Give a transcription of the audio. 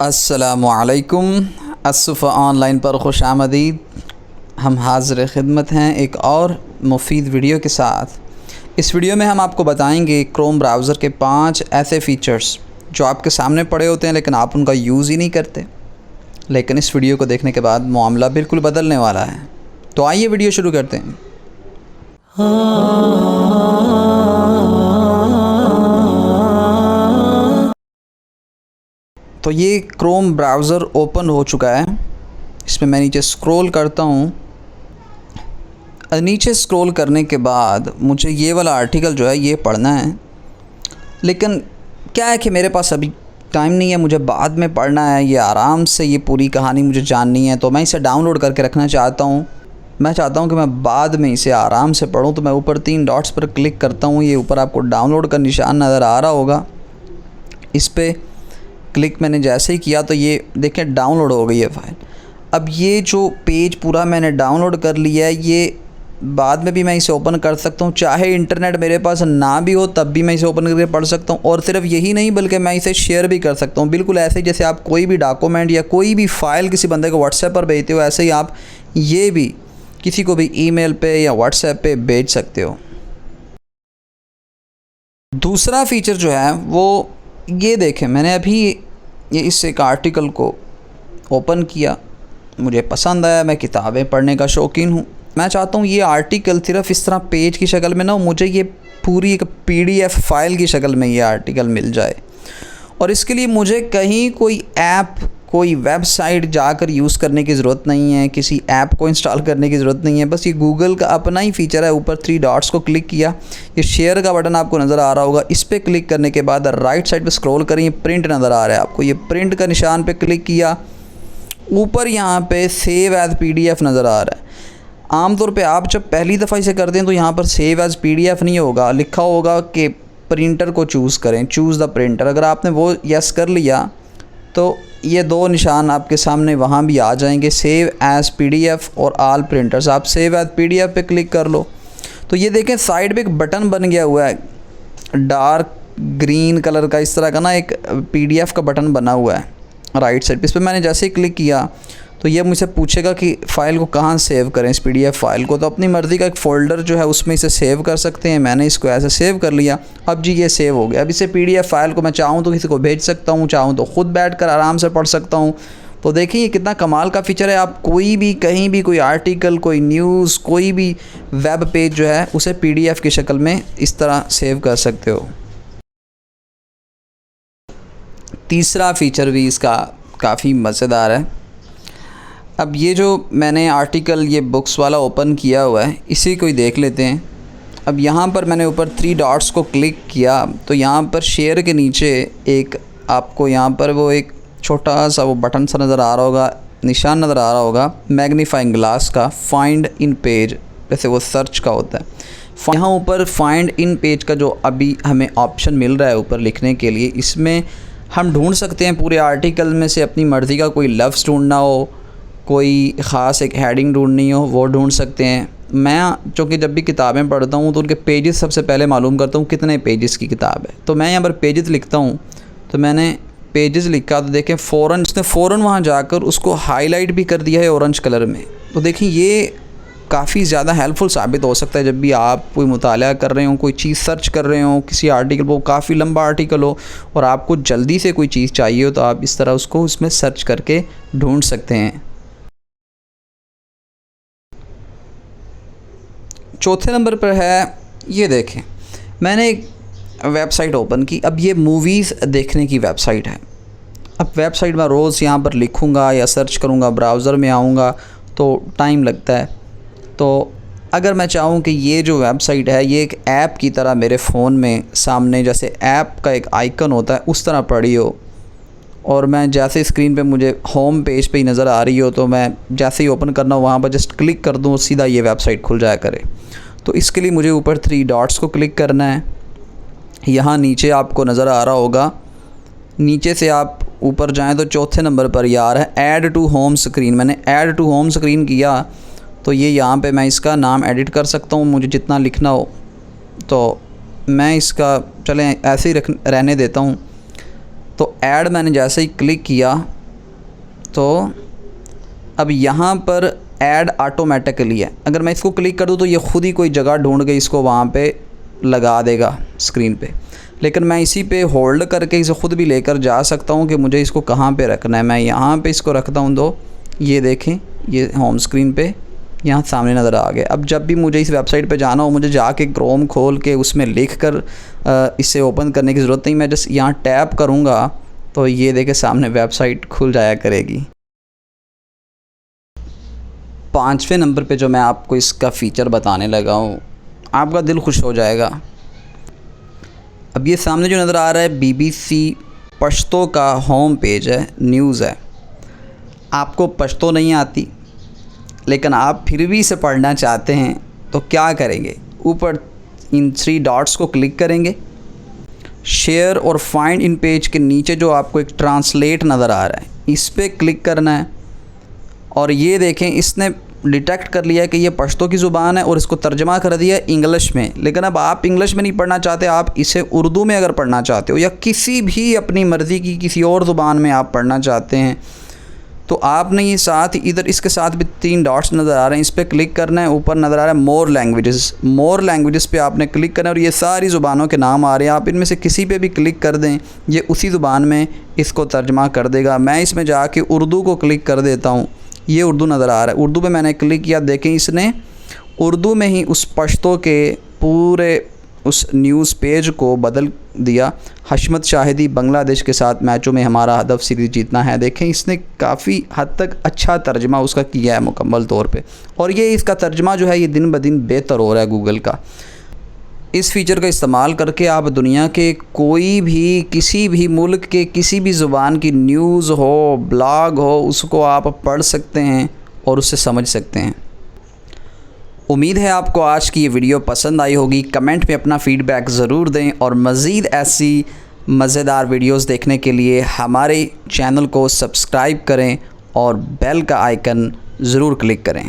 अस्सलामुअलैकुम। असफ़ा ऑनलाइन पर खुश आमदीद। हम हाज़िर खिदमत हैं एक और मुफीद वीडियो के साथ। इस वीडियो में हम आपको बताएंगे क्रोम ब्राउज़र के 5 ऐसे फ़ीचर्स जो आपके सामने पड़े होते हैं लेकिन आप उनका यूज़ ही नहीं करते। लेकिन इस वीडियो को देखने के बाद मामला बिल्कुल बदलने वाला है। तो आइए वीडियो शुरू करते हैं। तो ये क्रोम ब्राउज़र ओपन हो चुका है। इसमें मैं नीचे स्क्रॉल करता हूँ। नीचे स्क्रॉल करने के बाद मुझे ये वाला आर्टिकल जो है ये पढ़ना है, लेकिन क्या है कि मेरे पास अभी टाइम नहीं है, मुझे बाद में पढ़ना है। ये आराम से ये पूरी कहानी मुझे जाननी है, तो मैं इसे डाउनलोड करके रखना चाहता हूँ। मैं चाहता हूँ कि मैं बाद में इसे आराम से पढूँ। तो मैं ऊपर 3 डॉट्स पर क्लिक करता हूँ। ये ऊपर आपको डाउनलोड का निशान नज़र आ रहा होगा। इस पर क्लिक मैंने जैसे ही किया तो ये देखें डाउनलोड हो गई है फ़ाइल। अब ये जो पेज पूरा मैंने डाउनलोड कर लिया है, ये बाद में भी मैं इसे ओपन कर सकता हूँ। चाहे इंटरनेट मेरे पास ना भी हो तब भी मैं इसे ओपन करके पढ़ सकता हूँ। और सिर्फ यही नहीं बल्कि मैं इसे शेयर भी कर सकता हूँ। बिल्कुल ऐसे जैसे आप कोई भी डॉक्यूमेंट या कोई भी फ़ाइल किसी बंदे को व्हाट्सएप पर भेजते हो, ऐसे ही आप ये भी किसी को भी ईमेल पे या व्हाट्सएप पे भेज सकते हो। दूसरा फ़ीचर जो है वो ये देखें, मैंने अभी ये इस एक आर्टिकल को ओपन किया, मुझे पसंद आया। मैं किताबें पढ़ने का शौकीन हूँ। मैं चाहता हूँ ये आर्टिकल सिर्फ इस तरह पेज की शक्ल में ना हो, मुझे ये पूरी एक PDF फाइल की शक्ल में ये आर्टिकल मिल जाए। और इसके लिए मुझे कहीं कोई ऐप, कोई वेबसाइट जाकर यूज़ करने की ज़रूरत नहीं है, किसी ऐप को इंस्टॉल करने की ज़रूरत नहीं है। बस ये गूगल का अपना ही फ़ीचर है। ऊपर 3 डॉट्स को क्लिक किया, ये शेयर का बटन आपको नज़र आ रहा होगा। इस पर क्लिक करने के बाद राइट साइड पे स्क्रॉल करें, ये प्रिंट नज़र आ रहा है आपको। ये प्रिंट का निशान पे क्लिक किया, ऊपर यहाँ पे सेव एज़ PDF नज़र आ रहा है। आमतौर पे आप जब पहली दफ़ा इसे करते हैं तो यहाँ पर सेव एज़ PDF नहीं होगा, लिखा होगा कि प्रिंटर को चूज़ करें, चूज़ द प्रिंटर। अगर आपने वो यस कर लिया तो ये 2 निशान आपके सामने वहाँ भी आ जाएंगे, सेव एज़ PDF और ऑल प्रिंटर्स। आप सेव एज़ PDF पे क्लिक कर लो तो ये देखें साइड पे एक बटन बन गया हुआ है, डार्क ग्रीन कलर का, इस तरह का ना एक PDF का बटन बना हुआ है राइट साइड पे। इस पर मैंने जैसे ही क्लिक किया तो ये मुझसे पूछेगा कि फ़ाइल को कहाँ सेव करें, इस PDF फ़ाइल को। तो अपनी मर्ज़ी का एक फ़ोल्डर जो है उसमें इसे सेव कर सकते हैं। मैंने इसको ऐसे सेव कर लिया। अब जी ये सेव हो गया। अब इसे PDF फ़ाइल को मैं चाहूँ तो किसी को भेज सकता हूँ, चाहूँ तो ख़ुद बैठकर आराम से पढ़ सकता हूँ। तो देखिए ये कितना कमाल का फ़ीचर है। आप कोई भी कहीं भी कोई आर्टिकल, कोई न्यूज़, कोई भी वेब पेज जो है उसे PDF की शक्ल में इस तरह सेव कर सकते हो। तीसरा फ़ीचर भी इसका काफ़ी मज़ेदार है। अब ये जो मैंने आर्टिकल ये बुक्स वाला ओपन किया हुआ है, इसी को ही देख लेते हैं। अब यहाँ पर मैंने ऊपर 3 डॉट्स को क्लिक किया तो यहाँ पर शेयर के नीचे एक आपको यहाँ पर वो एक छोटा सा वो बटन सा नज़र आ रहा होगा, निशान नज़र आ रहा होगा मैग्नीफाइंग ग्लास का, फाइंड इन पेज, वैसे वो सर्च का होता है। यहाँ ऊपर फाइंड इन पेज का जो अभी हमें ऑप्शन मिल रहा है ऊपर लिखने के लिए, इसमें हम ढूंढ सकते हैं पूरे आर्टिकल में से अपनी मर्ज़ी का कोई लफ्ज़ ढूंढना हो, कोई ख़ास एक हेडिंग ढूंढनी हो, वो ढूंढ सकते हैं। मैं चूँकि जब भी किताबें पढ़ता हूँ तो उनके पेजेस सबसे पहले मालूम करता हूँ कितने पेजेस की किताब है। तो मैं यहाँ पर पेजेस लिखता हूँ, तो मैंने पेजेस लिखा तो देखें फ़ौरन उसने फ़ौरन वहाँ जाकर उसको हाईलाइट भी कर दिया है ऑरेंज कलर में। तो देखिए ये काफ़ी ज़्यादा हेल्पफुल साबित हो सकता है जब भी आप कोई मुताला कर रहे हो, कोई चीज़ सर्च कर रहे हो, किसी आर्टिकल, वो काफ़ी लंबा आर्टिकल हो और आपको जल्दी से कोई चीज़ चाहिए हो तो आप इस तरह उसको उसमें सर्च करके ढूंढ सकते हैं। चौथे नंबर पर है, ये देखें मैंने एक वेबसाइट ओपन की। अब ये मूवीज़ देखने की वेबसाइट है। अब वेबसाइट में रोज़ यहाँ पर लिखूँगा या सर्च करूँगा, ब्राउज़र में आऊँगा तो टाइम लगता है। तो अगर मैं चाहूँ कि ये जो वेबसाइट है ये एक ऐप की तरह मेरे फ़ोन में सामने जैसे ऐप का एक आइकन होता है उस तरह पड़ी हो, और मैं जैसे स्क्रीन पे मुझे होम पेज पे ही नज़र आ रही हो, तो मैं जैसे ही ओपन करना हो वहाँ पर जस्ट क्लिक कर दूँ, सीधा ये वेबसाइट खुल जाया करे। तो इसके लिए मुझे ऊपर 3 डॉट्स को क्लिक करना है। यहाँ नीचे आपको नज़र आ रहा होगा, नीचे से आप ऊपर जाएं तो चौथे नंबर पर यार है ऐड टू होम स्क्रीन। मैंने ऐड टू होम स्क्रीन किया तो ये यहाँ पे मैं इसका नाम एडिट कर सकता हूँ मुझे जितना लिखना हो। तो मैं इसका चलें ऐसे ही रहने देता हूँ। तो ऐड मैंने जैसे ही क्लिक किया तो अब यहाँ पर ऐड ऑटोमेटिकली है। अगर मैं इसको क्लिक कर दूँ तो ये ख़ुद ही कोई जगह ढूंढ के इसको वहाँ पे लगा देगा स्क्रीन पे, लेकिन मैं इसी पे होल्ड करके इसे ख़ुद भी लेकर जा सकता हूँ कि मुझे इसको कहाँ पे रखना है। मैं यहाँ पे इसको रखता हूँ तो ये देखें, ये होम स्क्रीन पे यहाँ सामने नज़र आ गया। अब जब भी मुझे इस वेबसाइट पे जाना हो, मुझे जाके क्रोम खोल के उसमें लिख कर इसे ओपन करने की ज़रूरत नहीं। मैं जस्ट यहाँ टैप करूँगा तो ये देखे सामने वेबसाइट खुल जाया करेगी। 5वें नंबर पे जो मैं आपको इसका फ़ीचर बताने लगा हूँ, आपका दिल खुश हो जाएगा। अब ये सामने जो नज़र आ रहा है BBC पश्तो का होम पेज है, न्यूज़ है। आपको पश्तो नहीं आती लेकिन आप फिर भी इसे पढ़ना चाहते हैं तो क्या करेंगे, ऊपर इन 3 डॉट्स को क्लिक करेंगे। शेयर और फाइंड इन पेज के नीचे जो आपको एक ट्रांसलेट नज़र आ रहा है, इस पर क्लिक करना है। और ये देखें, इसने डिटेक्ट कर लिया कि ये पश्तो की ज़ुबान है और इसको तर्जमा कर दिया इंग्लिश में। लेकिन अब आप इंग्लिश में नहीं पढ़ना चाहते, आप इसे उर्दू में अगर पढ़ना चाहते हो या किसी भी अपनी मर्ज़ी की किसी और ज़ुबान में आप पढ़ना चाहते हैं तो आपने ये साथ इधर इसके साथ भी 3 डॉट्स नज़र आ रहे हैं, इस पर क्लिक करना है। ऊपर नज़र आ रहा है मोर लैंग्वेजेस पे आपने क्लिक करना है और ये सारी ज़ुबानों के नाम आ रहे हैं। आप इनमें से किसी पे भी क्लिक कर दें, ये उसी ज़ुबान में इसको तर्जमा कर देगा। मैं इसमें जाके उर्दू को क्लिक कर देता हूँ, ये उर्दू नज़र आ रहा है। उर्दू पे मैंने क्लिक किया, देखें इसने उर्दू में ही उस पश्तो के पूरे उस न्यूज़ पेज को बदल दिया। हशमत शाहिदी बांग्लादेश के साथ मैचों में हमारा हदफ सीरीज़ जीतना है। देखें इसने काफ़ी हद तक अच्छा तर्जमा उसका किया है मुकम्मल तौर पे, और ये इसका तर्जमा जो है ये दिन ब दिन बेहतर हो रहा है गूगल का। इस फ़ीचर का इस्तेमाल करके आप दुनिया के कोई भी किसी भी मुल्क के किसी भी ज़ुबान की न्यूज़ हो, ब्लॉग हो, उसको आप पढ़ सकते हैं और उससे समझ सकते हैं। उम्मीद है आपको आज की ये वीडियो पसंद आई होगी। कमेंट में अपना फ़ीडबैक ज़रूर दें और मज़ीद ऐसी मज़ेदार वीडियोस देखने के लिए हमारे चैनल को सब्सक्राइब करें और बेल का आइकन ज़रूर क्लिक करें।